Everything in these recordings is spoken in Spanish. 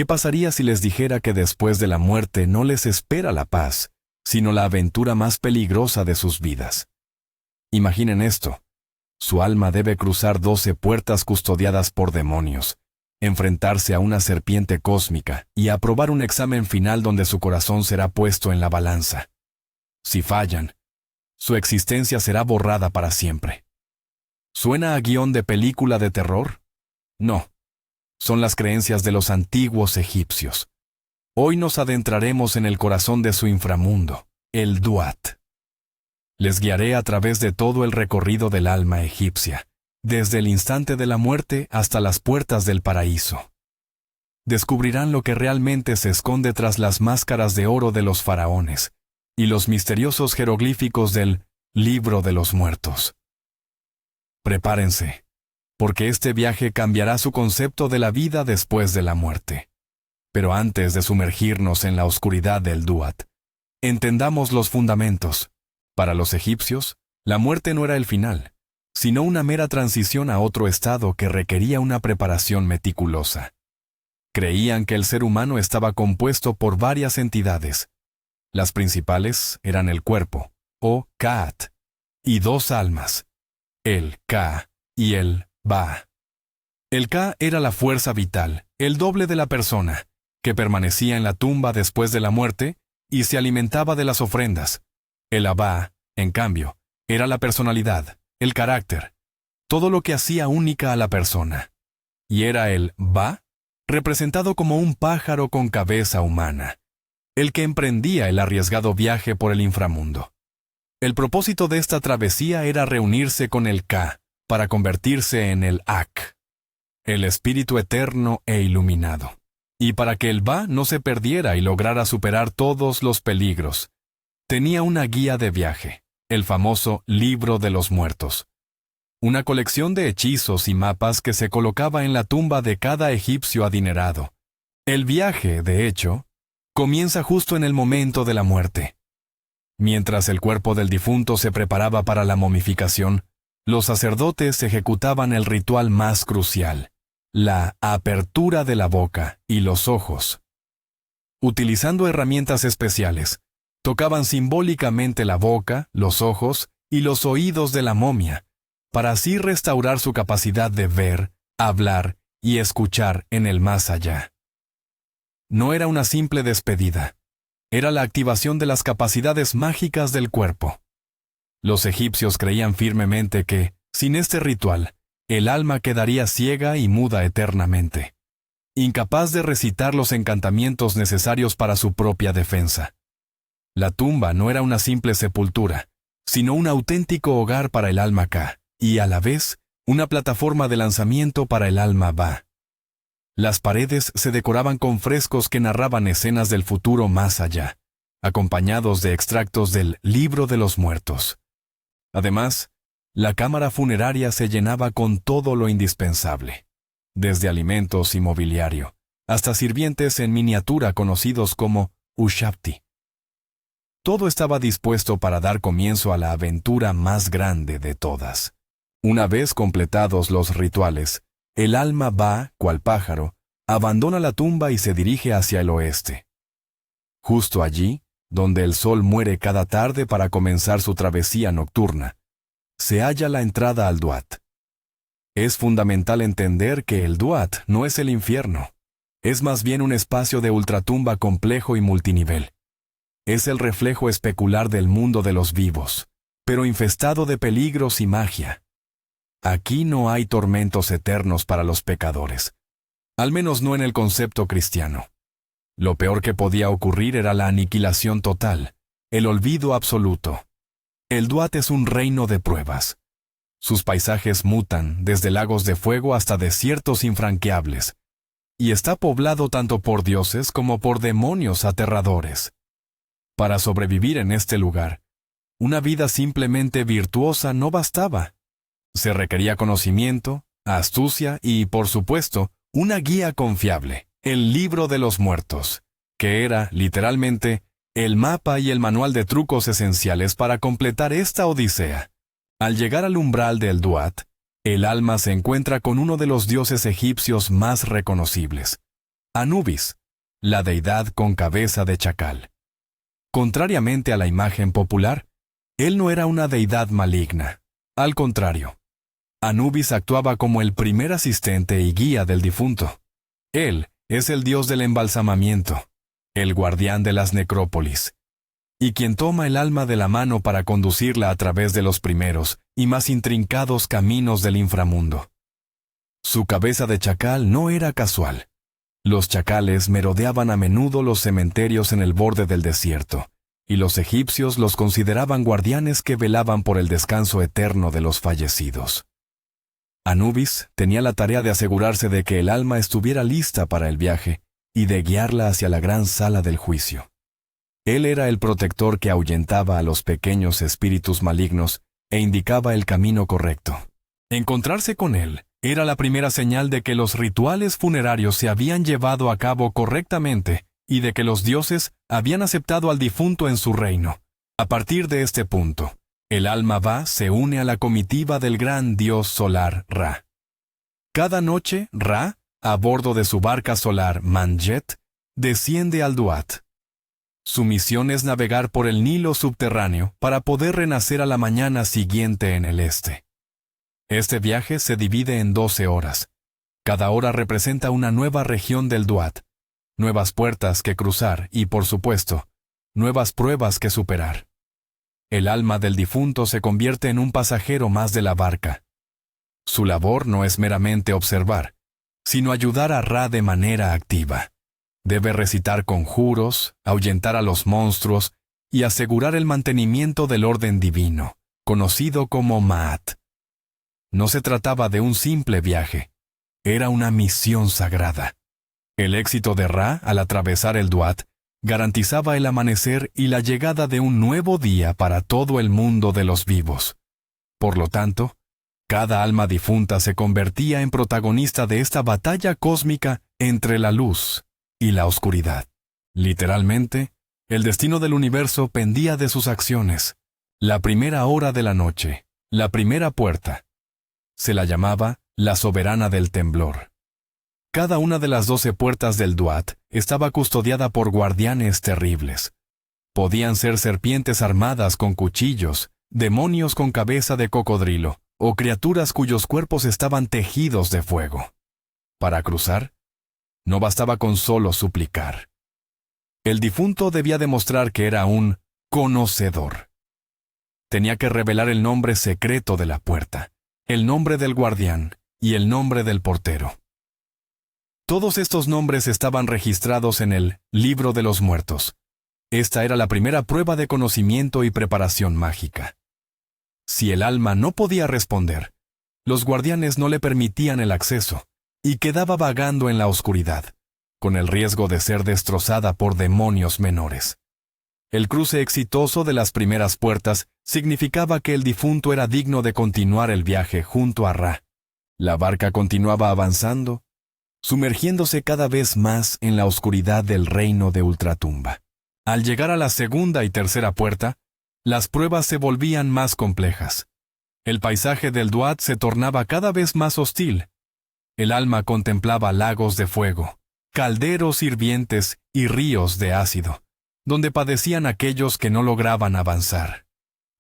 ¿Qué pasaría si les dijera que después de la muerte no les espera la paz, sino la aventura más peligrosa de sus vidas? Imaginen esto. Su alma debe cruzar 12 puertas custodiadas por demonios, enfrentarse a una serpiente cósmica y aprobar un examen final donde su corazón será puesto en la balanza. Si fallan, su existencia será borrada para siempre. ¿Suena a guión de película de terror? No. Son las creencias de los antiguos egipcios. Hoy nos adentraremos en el corazón de su inframundo, el Duat. Les guiaré a través de todo el recorrido del alma egipcia, desde el instante de la muerte hasta las puertas del paraíso. Descubrirán lo que realmente se esconde tras las máscaras de oro de los faraones y los misteriosos jeroglíficos del Libro de los Muertos. Prepárense, porque este viaje cambiará su concepto de la vida después de la muerte. Pero antes de sumergirnos en la oscuridad del Duat, entendamos los fundamentos. Para los egipcios, la muerte no era el final, sino una mera transición a otro estado que requería una preparación meticulosa. Creían que el ser humano estaba compuesto por varias entidades. Las principales eran el cuerpo, o Ka'at, y 2 almas, el Ka y el Ba. El Ka era la fuerza vital, el doble de la persona, que permanecía en la tumba después de la muerte y se alimentaba de las ofrendas. El Ba, en cambio, era la personalidad, el carácter, todo lo que hacía única a la persona. Y era el Ba, representado como un pájaro con cabeza humana, el que emprendía el arriesgado viaje por el inframundo. El propósito de esta travesía era reunirse con el Ka para convertirse en el Ak, el espíritu eterno e iluminado, y para que el Ba no se perdiera y lograra superar todos los peligros. Tenía una guía de viaje, el famoso Libro de los Muertos, una colección de hechizos y mapas que se colocaba en la tumba de cada egipcio adinerado. El viaje, de hecho, comienza justo en el momento de la muerte. Mientras el cuerpo del difunto se preparaba para la momificación, los sacerdotes ejecutaban el ritual más crucial, la apertura de la boca y los ojos. Utilizando herramientas especiales, tocaban simbólicamente la boca, los ojos y los oídos de la momia, para así restaurar su capacidad de ver, hablar y escuchar en el más allá. No era una simple despedida, era la activación de las capacidades mágicas del cuerpo. Los egipcios creían firmemente que, sin este ritual, el alma quedaría ciega y muda eternamente, incapaz de recitar los encantamientos necesarios para su propia defensa. La tumba no era una simple sepultura, sino un auténtico hogar para el alma Ka, y a la vez, una plataforma de lanzamiento para el alma Ba. Las paredes se decoraban con frescos que narraban escenas del futuro más allá, acompañados de extractos del Libro de los Muertos. Además, la cámara funeraria se llenaba con todo lo indispensable, desde alimentos y mobiliario, hasta sirvientes en miniatura conocidos como Ushabti. Todo estaba dispuesto para dar comienzo a la aventura más grande de todas. Una vez completados los rituales, el alma Ba, cual pájaro, abandona la tumba y se dirige hacia el oeste. Justo allí, donde el sol muere cada tarde para comenzar su travesía nocturna, se halla la entrada al Duat. Es fundamental entender que el Duat no es el infierno, es más bien un espacio de ultratumba complejo y multinivel. Es el reflejo especular del mundo de los vivos, pero infestado de peligros y magia. Aquí no hay tormentos eternos para los pecadores, al menos no en el concepto cristiano. Lo peor que podía ocurrir era la aniquilación total, el olvido absoluto. El Duat es un reino de pruebas. Sus paisajes mutan desde lagos de fuego hasta desiertos infranqueables, y está poblado tanto por dioses como por demonios aterradores. Para sobrevivir en este lugar, una vida simplemente virtuosa no bastaba. Se requería conocimiento, astucia y, por supuesto, una guía confiable, el Libro de los Muertos, que era, literalmente, el mapa y el manual de trucos esenciales para completar esta odisea. Al llegar al umbral del Duat, el alma se encuentra con uno de los dioses egipcios más reconocibles, Anubis, la deidad con cabeza de chacal. Contrariamente a la imagen popular, él no era una deidad maligna. Al contrario, Anubis actuaba como el primer asistente y guía del difunto. Él es el dios del embalsamamiento, el guardián de las necrópolis, y quien toma el alma de la mano para conducirla a través de los primeros y más intrincados caminos del inframundo. Su cabeza de chacal no era casual. Los chacales merodeaban a menudo los cementerios en el borde del desierto, y los egipcios los consideraban guardianes que velaban por el descanso eterno de los fallecidos. Anubis tenía la tarea de asegurarse de que el alma estuviera lista para el viaje y de guiarla hacia la gran sala del juicio. Él era el protector que ahuyentaba a los pequeños espíritus malignos e indicaba el camino correcto. Encontrarse con él era la primera señal de que los rituales funerarios se habían llevado a cabo correctamente y de que los dioses habían aceptado al difunto en su reino. A partir de este punto, el alma se une a la comitiva del gran dios solar Ra. Cada noche, Ra, a bordo de su barca solar Manjet, desciende al Duat. Su misión es navegar por el Nilo subterráneo para poder renacer a la mañana siguiente en el este. Este viaje se divide en 12 horas. Cada hora representa una nueva región del Duat, nuevas puertas que cruzar y, por supuesto, nuevas pruebas que superar. El alma del difunto se convierte en un pasajero más de la barca. Su labor no es meramente observar, sino ayudar a Ra de manera activa. Debe recitar conjuros, ahuyentar a los monstruos y asegurar el mantenimiento del orden divino, conocido como Ma'at. No se trataba de un simple viaje, era una misión sagrada. El éxito de Ra al atravesar el Duat garantizaba el amanecer y la llegada de un nuevo día para todo el mundo de los vivos. Por lo tanto, cada alma difunta se convertía en protagonista de esta batalla cósmica entre la luz y la oscuridad. Literalmente, el destino del universo pendía de sus acciones. La primera hora de la noche, la primera puerta, se la llamaba la soberana del temblor. Cada una de las 12 puertas del Duat estaba custodiada por guardianes terribles. Podían ser serpientes armadas con cuchillos, demonios con cabeza de cocodrilo, o criaturas cuyos cuerpos estaban tejidos de fuego. Para cruzar, no bastaba con solo suplicar. El difunto debía demostrar que era un conocedor. Tenía que revelar el nombre secreto de la puerta, el nombre del guardián y el nombre del portero. Todos estos nombres estaban registrados en el Libro de los Muertos. Esta era la primera prueba de conocimiento y preparación mágica. Si el alma no podía responder, los guardianes no le permitían el acceso, y quedaba vagando en la oscuridad, con el riesgo de ser destrozada por demonios menores. El cruce exitoso de las primeras puertas significaba que el difunto era digno de continuar el viaje junto a Ra. La barca continuaba avanzando, sumergiéndose cada vez más en la oscuridad del reino de ultratumba. Al llegar a la segunda y tercera puerta, las pruebas se volvían más complejas. El paisaje del Duat se tornaba cada vez más hostil. El alma contemplaba lagos de fuego, calderos hirvientes y ríos de ácido, donde padecían aquellos que no lograban avanzar.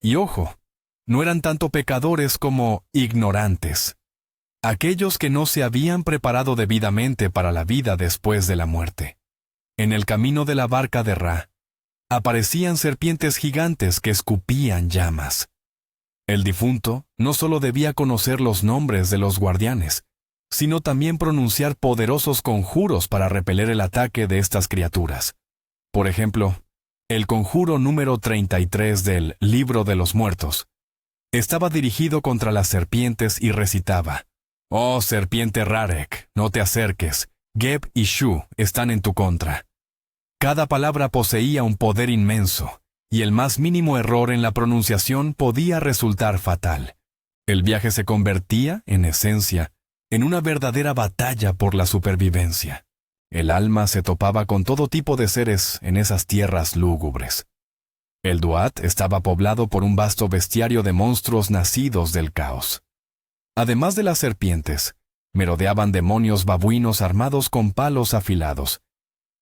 Y ojo, no eran tanto pecadores como ignorantes. Aquellos que no se habían preparado debidamente para la vida después de la muerte. En el camino de la barca de Ra, aparecían serpientes gigantes que escupían llamas. El difunto no solo debía conocer los nombres de los guardianes, sino también pronunciar poderosos conjuros para repeler el ataque de estas criaturas. Por ejemplo, el conjuro número 33 del Libro de los Muertos estaba dirigido contra las serpientes y recitaba: «Oh serpiente Rarek, no te acerques, Geb y Shu están en tu contra». Cada palabra poseía un poder inmenso, y el más mínimo error en la pronunciación podía resultar fatal. El viaje se convertía, en esencia, en una verdadera batalla por la supervivencia. El alma se topaba con todo tipo de seres en esas tierras lúgubres. El Duat estaba poblado por un vasto bestiario de monstruos nacidos del caos. Además de las serpientes, Merodeaban demonios babuinos armados con palos afilados,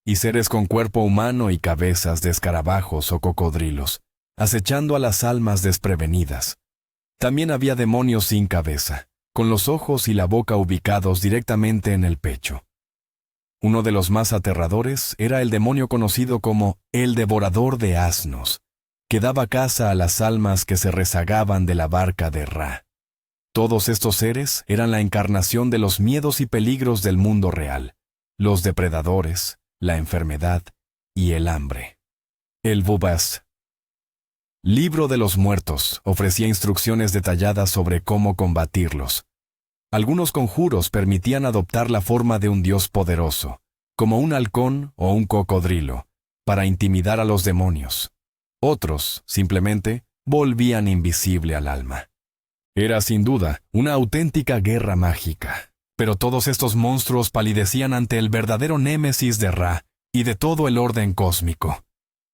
y seres con cuerpo humano y cabezas de escarabajos o cocodrilos, acechando a las almas desprevenidas. También había demonios sin cabeza, con los ojos y la boca ubicados directamente en el pecho. Uno de los más aterradores era el demonio conocido como el devorador de asnos, que daba caza a las almas que se rezagaban de la barca de Ra. Todos estos seres eran la encarnación de los miedos y peligros del mundo real, los depredadores, la enfermedad y el hambre. El Bubas. Libro de los Muertos ofrecía instrucciones detalladas sobre cómo combatirlos. Algunos conjuros permitían adoptar la forma de un dios poderoso, como un halcón o un cocodrilo, para intimidar a los demonios. Otros, simplemente, volvían invisible al alma. Era sin duda una auténtica guerra mágica, pero todos estos monstruos palidecían ante el verdadero némesis de Ra y de todo el orden cósmico.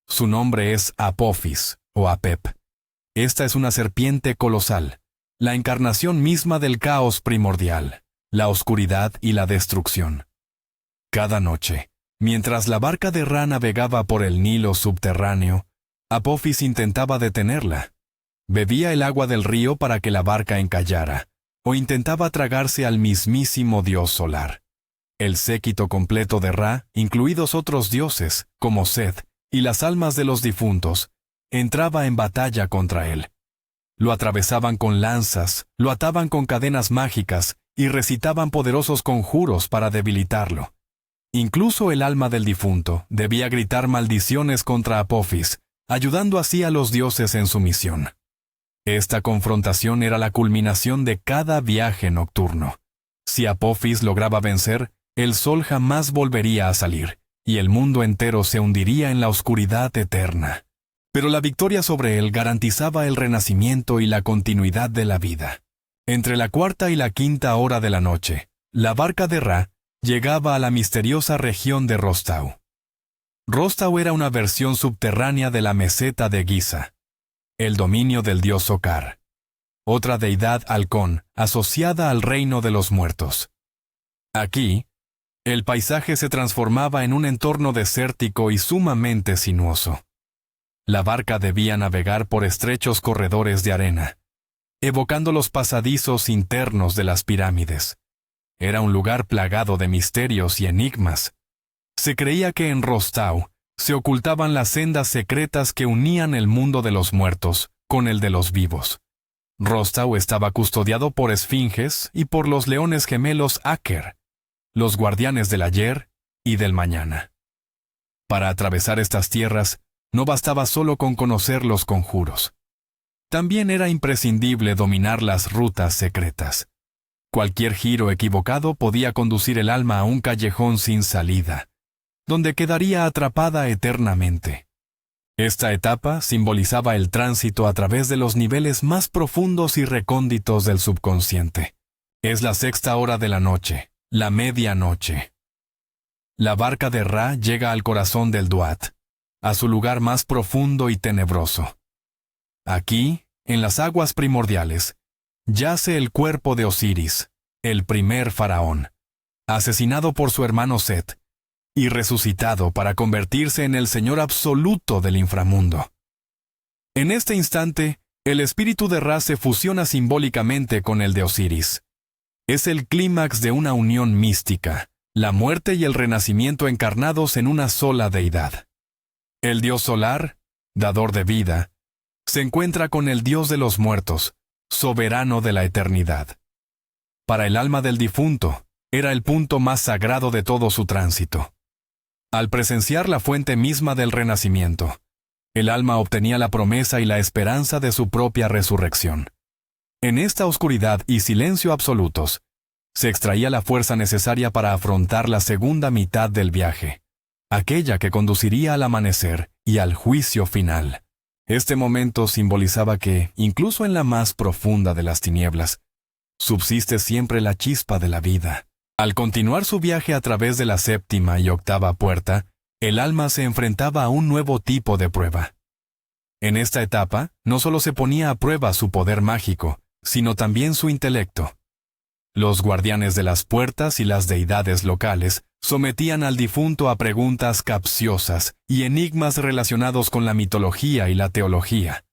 Su nombre es Apophis o Apep. Esta es una serpiente colosal, la encarnación misma del caos primordial, la oscuridad y la destrucción. Cada noche, mientras la barca de Ra navegaba por el Nilo subterráneo, Apophis intentaba detenerla. Bebía el agua del río para que la barca encallara, o intentaba tragarse al mismísimo dios solar. El séquito completo de Ra, incluidos otros dioses, como Seth, y las almas de los difuntos, entraba en batalla contra él. Lo atravesaban con lanzas, lo ataban con cadenas mágicas y recitaban poderosos conjuros para debilitarlo. Incluso el alma del difunto debía gritar maldiciones contra Apophis, ayudando así a los dioses en su misión. Esta confrontación era la culminación de cada viaje nocturno. Si Apophis lograba vencer, el sol jamás volvería a salir, y el mundo entero se hundiría en la oscuridad eterna. Pero la victoria sobre él garantizaba el renacimiento y la continuidad de la vida. Entre la 4ª y la 5ª hora de la noche, la barca de Ra llegaba a la misteriosa región de Rostau. Rostau era una versión subterránea de la meseta de Giza, el dominio del dios Sokar, otra deidad halcón asociada al reino de los muertos. Aquí, el paisaje se transformaba en un entorno desértico y sumamente sinuoso. La barca debía navegar por estrechos corredores de arena, evocando los pasadizos internos de las pirámides. Era un lugar plagado de misterios y enigmas. Se creía que en Rostau se ocultaban las sendas secretas que unían el mundo de los muertos con el de los vivos. Rostau estaba custodiado por esfinges y por los leones gemelos Aker, los guardianes del ayer y del mañana. Para atravesar estas tierras, no bastaba solo con conocer los conjuros. También era imprescindible dominar las rutas secretas. Cualquier giro equivocado podía conducir el alma a un callejón sin salida, donde quedaría atrapada eternamente. Esta etapa simbolizaba el tránsito a través de los niveles más profundos y recónditos del subconsciente. Es la 6ª hora de la noche, la medianoche. La barca de Ra llega al corazón del Duat, a su lugar más profundo y tenebroso. Aquí, en las aguas primordiales, yace el cuerpo de Osiris, el primer faraón, asesinado por su hermano Set, y resucitado para convertirse en el señor absoluto del inframundo. En este instante, el espíritu de Ra se fusiona simbólicamente con el de Osiris. Es el clímax de una unión mística, la muerte y el renacimiento encarnados en una sola deidad. El dios solar, dador de vida, se encuentra con el dios de los muertos, soberano de la eternidad. Para el alma del difunto, era el punto más sagrado de todo su tránsito. Al presenciar la fuente misma del renacimiento, el alma obtenía la promesa y la esperanza de su propia resurrección. En esta oscuridad y silencio absolutos, se extraía la fuerza necesaria para afrontar la segunda mitad del viaje, aquella que conduciría al amanecer y al juicio final. Este momento simbolizaba que, incluso en la más profunda de las tinieblas, subsiste siempre la chispa de la vida. Al continuar su viaje a través de la 7ª y 8ª puerta, el alma se enfrentaba a un nuevo tipo de prueba. En esta etapa, no solo se ponía a prueba su poder mágico, sino también su intelecto. Los guardianes de las puertas y las deidades locales sometían al difunto a preguntas capciosas y enigmas relacionados con la mitología y la teología.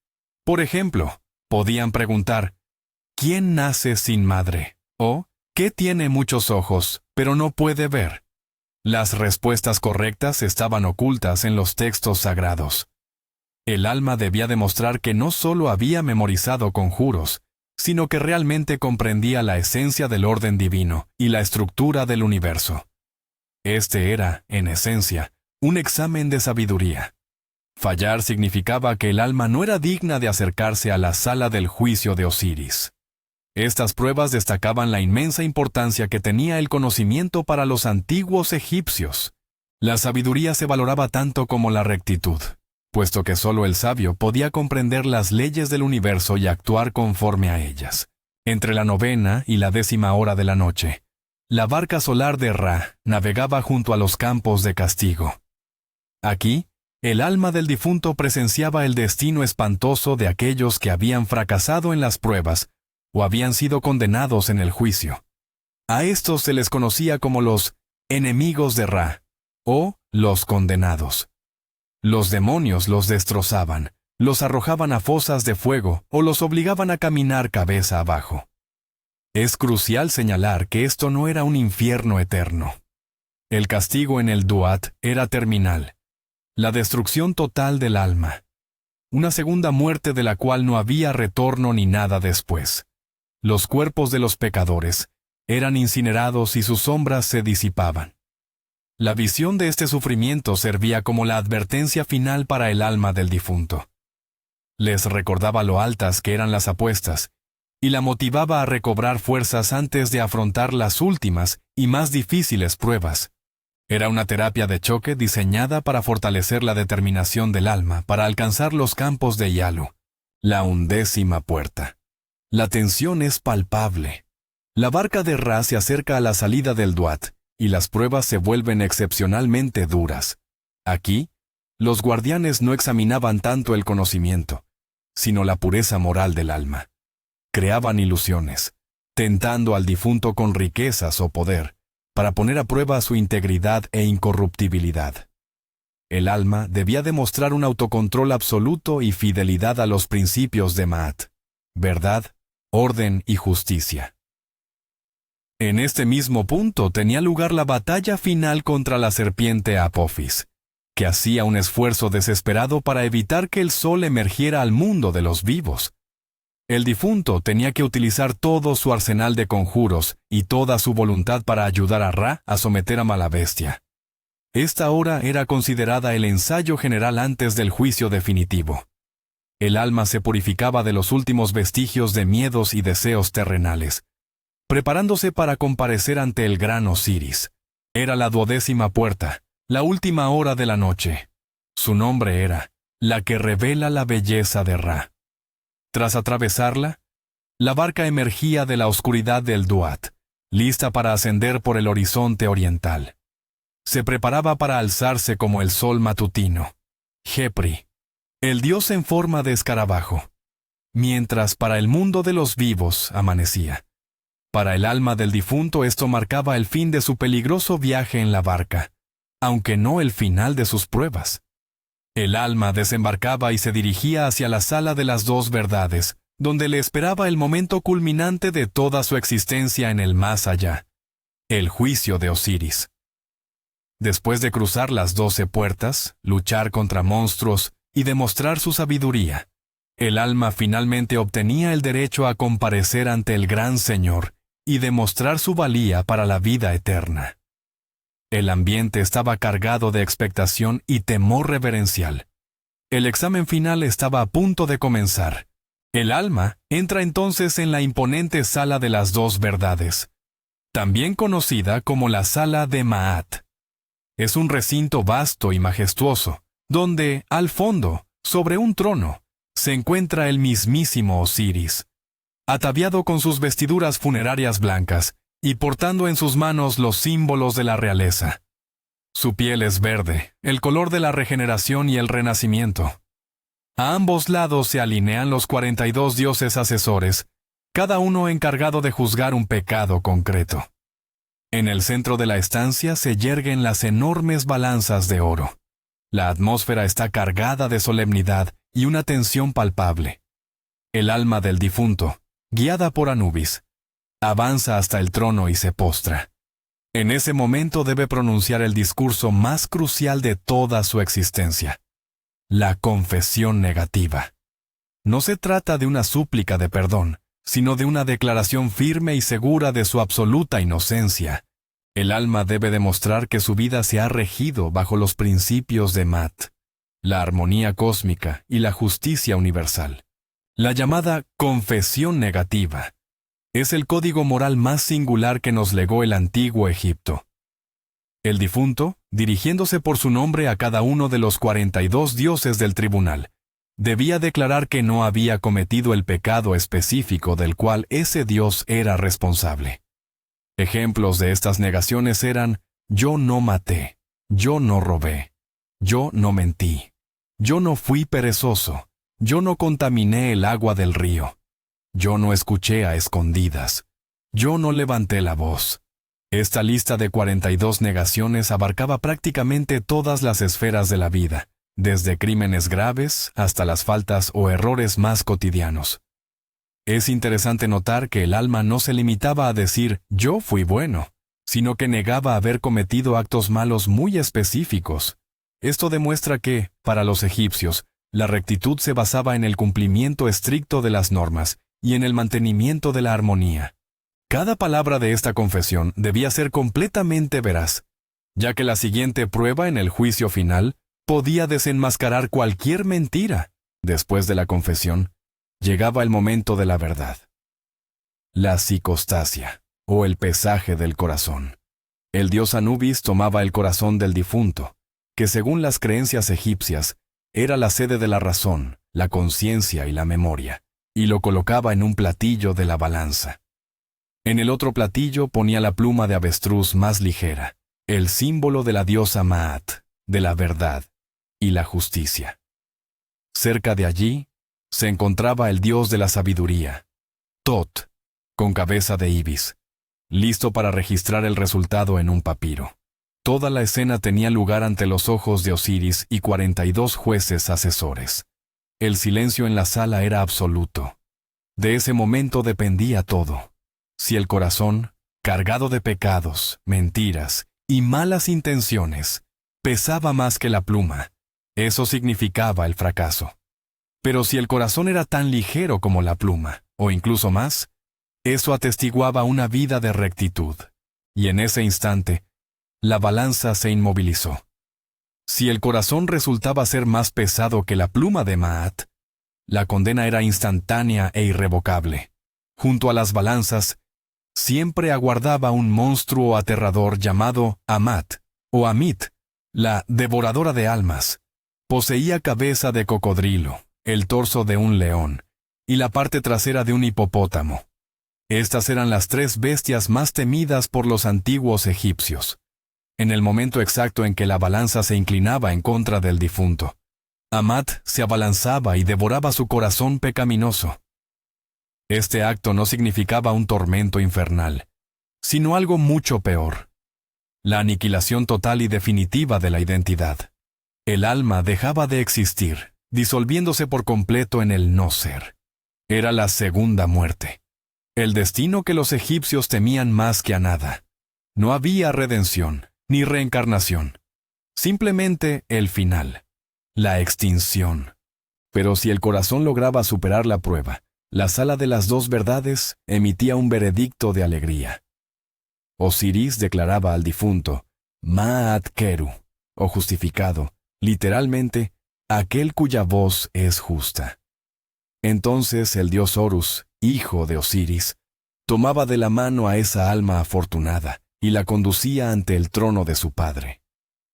Por ejemplo, podían preguntar, ¿quién nace sin madre? O, ¿qué tiene muchos ojos, pero no puede ver? Las respuestas correctas estaban ocultas en los textos sagrados. El alma debía demostrar que no solo había memorizado conjuros, sino que realmente comprendía la esencia del orden divino y la estructura del universo. Este era, en esencia, un examen de sabiduría. Fallar significaba que el alma no era digna de acercarse a la sala del juicio de Osiris. Estas pruebas destacaban la inmensa importancia que tenía el conocimiento para los antiguos egipcios. La sabiduría se valoraba tanto como la rectitud, puesto que solo el sabio podía comprender las leyes del universo y actuar conforme a ellas. Entre la 9ª y la 10ª hora de la noche, la barca solar de Ra navegaba junto a los campos de castigo. Aquí, el alma del difunto presenciaba el destino espantoso de aquellos que habían fracasado en las pruebas o habían sido condenados en el juicio. A estos se les conocía como los enemigos de Ra, o los condenados. Los demonios los destrozaban, los arrojaban a fosas de fuego o los obligaban a caminar cabeza abajo. Es crucial señalar que esto no era un infierno eterno. El castigo en el Duat era terminal, la destrucción total del alma, una segunda muerte de la cual no había retorno ni nada después. Los cuerpos de los pecadores eran incinerados y sus sombras se disipaban. La visión de este sufrimiento servía como la advertencia final para el alma del difunto. Les recordaba lo altas que eran las apuestas y la motivaba a recobrar fuerzas antes de afrontar las últimas y más difíciles pruebas. Era una terapia de choque diseñada para fortalecer la determinación del alma para alcanzar los campos de Yalu, la 11ª puerta. La tensión es palpable. La barca de Ra se acerca a la salida del Duat, y las pruebas se vuelven excepcionalmente duras. Aquí, los guardianes no examinaban tanto el conocimiento, sino la pureza moral del alma. Creaban ilusiones, tentando al difunto con riquezas o poder, para poner a prueba su integridad e incorruptibilidad. El alma debía demostrar un autocontrol absoluto y fidelidad a los principios de Maat, verdad, orden y justicia. En este mismo punto tenía lugar la batalla final contra la serpiente Apophis, que hacía un esfuerzo desesperado para evitar que el sol emergiera al mundo de los vivos. El difunto tenía que utilizar todo su arsenal de conjuros y toda su voluntad para ayudar a Ra a someter a Malabestia. Esta hora era considerada el ensayo general antes del juicio definitivo. El alma se purificaba de los últimos vestigios de miedos y deseos terrenales, preparándose para comparecer ante el gran Osiris. Era la 12ª puerta, la última hora de la noche. Su nombre era la que revela la belleza de Ra. Tras atravesarla, la barca emergía de la oscuridad del Duat, lista para ascender por el horizonte oriental. Se preparaba para alzarse como el sol matutino, Jepri, el dios en forma de escarabajo, mientras para el mundo de los vivos amanecía. Para el alma del difunto esto marcaba el fin de su peligroso viaje en la barca, aunque no el final de sus pruebas. El alma desembarcaba y se dirigía hacia la sala de las 2 verdades, donde le esperaba el momento culminante de toda su existencia en el más allá, el juicio de Osiris. Después de cruzar las 12 puertas, luchar contra monstruos y demostrar su sabiduría, el alma finalmente obtenía el derecho a comparecer ante el gran Señor y demostrar su valía para la vida eterna. El ambiente estaba cargado de expectación y temor reverencial. El examen final estaba a punto de comenzar. El alma entra entonces en la imponente sala de las 2 verdades, también conocida como la sala de Maat. Es un recinto vasto y majestuoso, donde, al fondo, sobre un trono, se encuentra el mismísimo Osiris, ataviado con sus vestiduras funerarias blancas y portando en sus manos los símbolos de la realeza. Su piel es verde, el color de la regeneración y el renacimiento. A ambos lados se alinean los 42 dioses asesores, cada uno encargado de juzgar un pecado concreto. En el centro de la estancia se yerguen las enormes balanzas de oro. La atmósfera está cargada de solemnidad y una tensión palpable. El alma del difunto, guiada por Anubis, avanza hasta el trono y se postra. En ese momento debe pronunciar el discurso más crucial de toda su existencia: la confesión negativa. No se trata de una súplica de perdón, sino de una declaración firme y segura de su absoluta inocencia. El alma debe demostrar que su vida se ha regido bajo los principios de Mat, la armonía cósmica y la justicia universal. La llamada confesión negativa es el código moral más singular que nos legó el antiguo Egipto. El difunto, dirigiéndose por su nombre a cada uno de los 42 dioses del tribunal, debía declarar que no había cometido el pecado específico del cual ese dios era responsable. Ejemplos de estas negaciones eran: yo no maté, yo no robé, yo no mentí, yo no fui perezoso, yo no contaminé el agua del río, yo no escuché a escondidas, yo no levanté la voz. Esta lista de 42 negaciones abarcaba prácticamente todas las esferas de la vida, desde crímenes graves hasta las faltas o errores más cotidianos. Es interesante notar que el alma no se limitaba a decir «yo fui bueno», sino que negaba haber cometido actos malos muy específicos. Esto demuestra que, para los egipcios, la rectitud se basaba en el cumplimiento estricto de las normas y en el mantenimiento de la armonía. Cada palabra de esta confesión debía ser completamente veraz, ya que la siguiente prueba en el juicio final podía desenmascarar cualquier mentira. Después de la confesión, llegaba el momento de la verdad. La psicostasia, o el pesaje del corazón. El dios Anubis tomaba el corazón del difunto, que según las creencias egipcias, era la sede de la razón, la conciencia y la memoria, y lo colocaba en un platillo de la balanza. En el otro platillo ponía la pluma de avestruz más ligera, el símbolo de la diosa Maat, de la verdad y la justicia. Cerca de allí se encontraba el dios de la sabiduría, Tot, con cabeza de ibis, listo para registrar el resultado en un papiro. Toda la escena tenía lugar ante los ojos de Osiris y 42 jueces asesores. El silencio en la sala era absoluto. De ese momento dependía todo. Si el corazón, cargado de pecados, mentiras y malas intenciones, pesaba más que la pluma, eso significaba el fracaso. Pero si el corazón era tan ligero como la pluma, o incluso más, eso atestiguaba una vida de rectitud. Y en ese instante, la balanza se inmovilizó. Si el corazón resultaba ser más pesado que la pluma de Maat, la condena era instantánea e irrevocable. Junto a las balanzas, siempre aguardaba un monstruo aterrador llamado Amat, o Amit, la devoradora de almas. Poseía cabeza de cocodrilo, el torso de un león y la parte trasera de un hipopótamo. Estas eran las 3 bestias más temidas por los antiguos egipcios. En el momento exacto en que la balanza se inclinaba en contra del difunto, Amat se abalanzaba y devoraba su corazón pecaminoso. Este acto no significaba un tormento infernal, sino algo mucho peor: la aniquilación total y definitiva de la identidad. El alma dejaba de existir, disolviéndose por completo en el no ser. Era la segunda muerte. El destino que los egipcios temían más que a nada. No había redención, ni reencarnación. Simplemente el final. La extinción. Pero si el corazón lograba superar la prueba, la sala de las 2 verdades emitía un veredicto de alegría. Osiris declaraba al difunto, Maat Keru, o justificado, literalmente, aquel cuya voz es justa. Entonces el dios Horus, hijo de Osiris, tomaba de la mano a esa alma afortunada y la conducía ante el trono de su padre.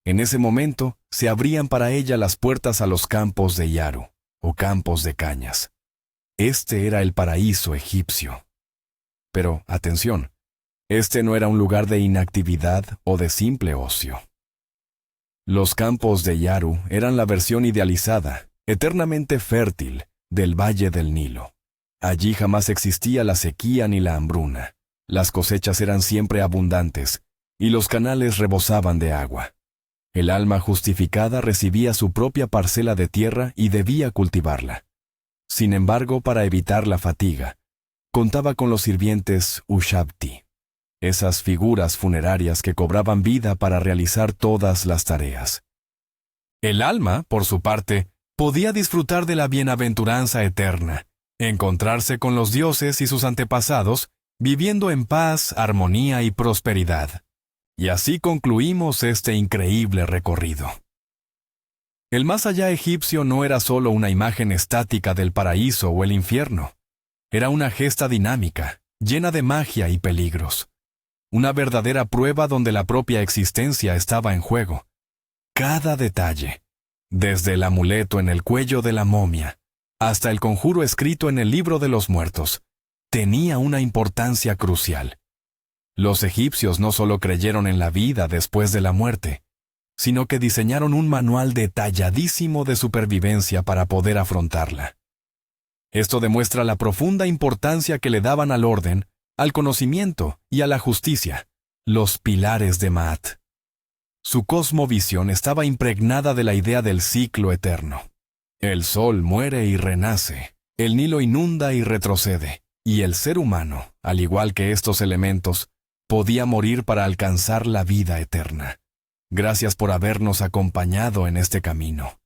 En ese momento se abrían para ella las puertas a los campos de Yaru, o campos de cañas. Este era el paraíso egipcio. Pero, atención, este no era un lugar de inactividad o de simple ocio. Los campos de Yaru eran la versión idealizada, eternamente fértil, del Valle del Nilo. Allí jamás existía la sequía ni la hambruna. Las cosechas eran siempre abundantes, y los canales rebosaban de agua. El alma justificada recibía su propia parcela de tierra y debía cultivarla. Sin embargo, para evitar la fatiga, contaba con los sirvientes Ushabti, esas figuras funerarias que cobraban vida para realizar todas las tareas. El alma, por su parte, podía disfrutar de la bienaventuranza eterna, encontrarse con los dioses y sus antepasados, viviendo en paz, armonía y prosperidad. Y así concluimos este increíble recorrido. El más allá egipcio no era solo una imagen estática del paraíso o el infierno. Era una gesta dinámica, llena de magia y peligros. Una verdadera prueba donde la propia existencia estaba en juego. Cada detalle, desde el amuleto en el cuello de la momia, hasta el conjuro escrito en el libro de los muertos, tenía una importancia crucial. Los egipcios no solo creyeron en la vida después de la muerte, sino que diseñaron un manual detalladísimo de supervivencia para poder afrontarla. Esto demuestra la profunda importancia que le daban al orden, al conocimiento y a la justicia, los pilares de Maat. Su cosmovisión estaba impregnada de la idea del ciclo eterno. El sol muere y renace, el Nilo inunda y retrocede, y el ser humano, al igual que estos elementos, podía morir para alcanzar la vida eterna. Gracias por habernos acompañado en este camino.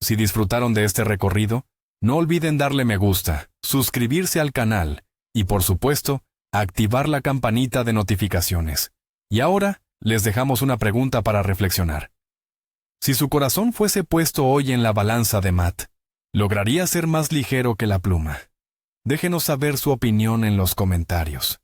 Si disfrutaron de este recorrido, no olviden darle me gusta, suscribirse al canal y, por supuesto, activar la campanita de notificaciones. Y ahora, les dejamos una pregunta para reflexionar. Si su corazón fuese puesto hoy en la balanza de Maat, ¿lograría ser más ligero que la pluma? Déjenos saber su opinión en los comentarios.